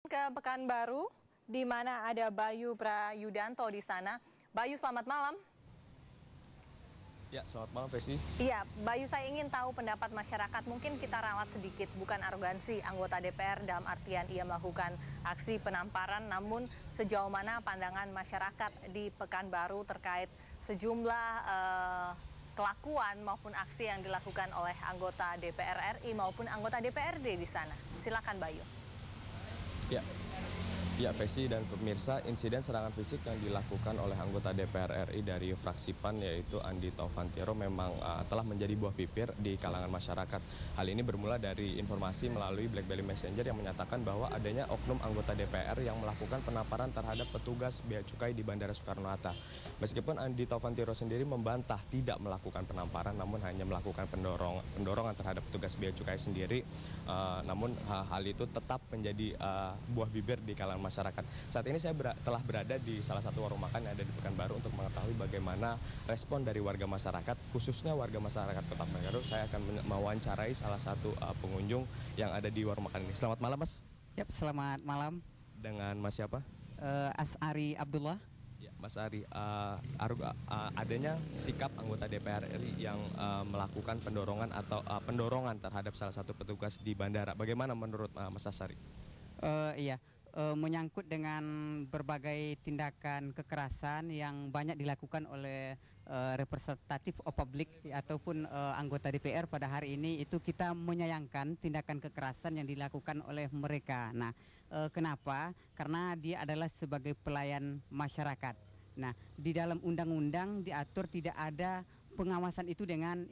Ke Pekanbaru, di mana ada Bayu Prayudanto di sana. Bayu, selamat malam. Ya, selamat malam, Fesi. Iya, Bayu, saya ingin tahu pendapat masyarakat. Mungkin kita ralat sedikit, bukan arogansi anggota DPR dalam artian ia melakukan aksi penamparan, namun sejauh mana pandangan masyarakat di Pekanbaru terkait sejumlah kelakuan maupun aksi yang dilakukan oleh anggota DPR RI maupun anggota DPRD di sana. Silakan, Bayu. Ya, Fesi dan pemirsa, insiden serangan fisik yang dilakukan oleh anggota DPR RI dari fraksi PAN yaitu Andi Taufantiro memang telah menjadi buah pipir di kalangan masyarakat. Hal ini bermula dari informasi melalui BlackBerry Messenger yang menyatakan bahwa adanya oknum anggota DPR yang melakukan penamparan terhadap petugas bea cukai di Bandara Soekarno-Hatta. Meskipun Andi Taufantiro sendiri membantah tidak melakukan penamparan, namun hanya melakukan pendorongan terhadap petugas bea cukai sendiri, namun hal itu tetap menjadi buah bibir di kalangan masyarakat. Saat ini saya telah berada di salah satu warung makan yang ada di Pekanbaru untuk mengetahui bagaimana respon dari warga masyarakat, khususnya warga masyarakat Kota Pekanbaru. Saya akan mewawancarai salah satu pengunjung yang ada di warung makan ini. Selamat malam, Mas. Yap, selamat malam. Dengan Mas siapa? As'ari Abdullah. Ya, Mas Ari, adanya sikap anggota DPR RI yang melakukan pendorongan terhadap salah satu petugas di bandara. Bagaimana menurut Mas Asari? Menyangkut dengan berbagai tindakan kekerasan yang banyak dilakukan oleh representatif publik ataupun anggota DPR pada hari ini, itu kita menyayangkan tindakan kekerasan yang dilakukan oleh mereka. Nah, kenapa? Karena dia adalah sebagai pelayan masyarakat. Nah, di dalam undang-undang diatur tidak ada pengawasan itu dengan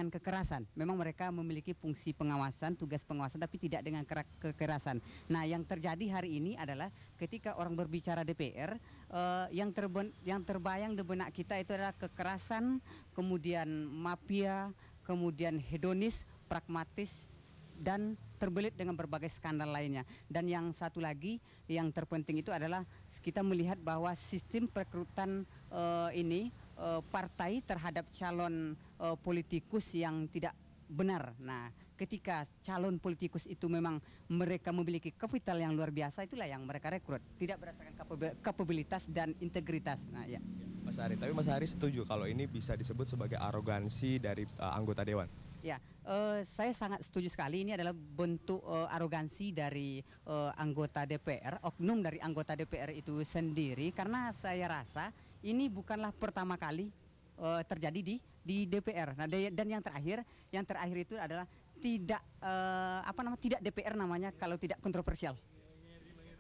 kekerasan. Memang mereka memiliki fungsi pengawasan, tugas pengawasan, tapi tidak dengan kekerasan. Nah, yang terjadi hari ini adalah ketika orang berbicara DPR, yang terbayang di benak kita itu adalah kekerasan, kemudian mafia, kemudian hedonis, pragmatis, dan terbelit dengan berbagai skandal lainnya. Dan yang satu lagi yang terpenting itu adalah kita melihat bahwa sistem perekrutan partai terhadap calon politikus yang tidak benar. Nah, ketika calon politikus itu memang mereka memiliki kapital yang luar biasa, itulah yang mereka rekrut, tidak berdasarkan kapabilitas dan integritas. Nah, ya. Mas Ari, tapi Mas Ari setuju kalau ini bisa disebut sebagai arogansi dari anggota dewan? Ya, saya sangat setuju sekali. Ini adalah bentuk arogansi dari anggota DPR, oknum dari anggota DPR itu sendiri. Karena saya rasa ini bukanlah pertama kali terjadi di DPR. Nah, dan yang terakhir itu adalah tidak DPR namanya kalau tidak kontroversial.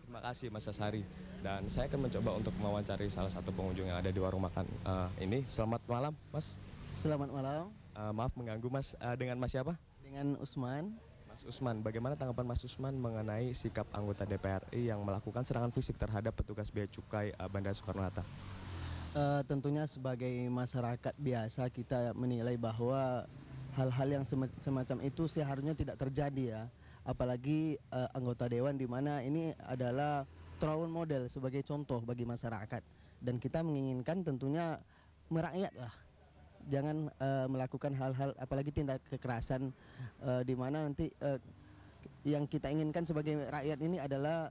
Terima kasih, Mas Asari. Dan saya akan mencoba untuk mewawancari salah satu pengunjung yang ada di warung makan ini. Selamat malam, Mas. Selamat malam. Maaf mengganggu, Mas. Dengan Mas siapa? Dengan Usman. Mas Usman, bagaimana tanggapan Mas Usman mengenai sikap anggota DPR RI yang melakukan serangan fisik terhadap petugas bea cukai Bandara Soekarno-Hatta? Tentunya sebagai masyarakat biasa kita menilai bahwa hal-hal yang semacam itu seharusnya tidak terjadi ya. Apalagi anggota dewan, di mana ini adalah role model sebagai contoh bagi masyarakat. Dan kita menginginkan tentunya merakyat lah. Jangan melakukan hal-hal apalagi tindak kekerasan di mana nanti yang kita inginkan sebagai rakyat ini adalah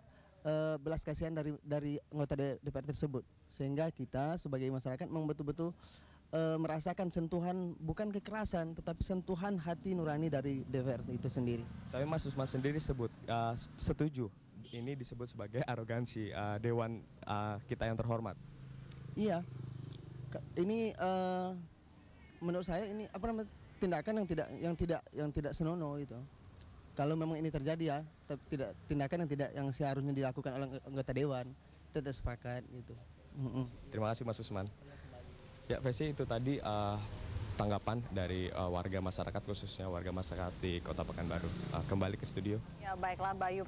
belas kasihan dari anggota DPR tersebut, sehingga kita sebagai masyarakat memang betul-betul merasakan sentuhan bukan kekerasan tetapi sentuhan hati nurani dari DPR itu sendiri. Tapi Mas Usman sendiri setuju ini disebut sebagai arogansi dewan kita yang terhormat? Iya, ini menurut saya ini tindakan yang tidak senonoh itu. Kalau memang ini terjadi ya, tindakan yang seharusnya dilakukan oleh anggota dewan, tidak sepakat gitu. Terima kasih, Mas Usman. Ya, Fesi, itu tadi tanggapan dari warga masyarakat, khususnya warga masyarakat di Kota Pekanbaru. Kembali ke studio. Ya, baiklah, Bayu.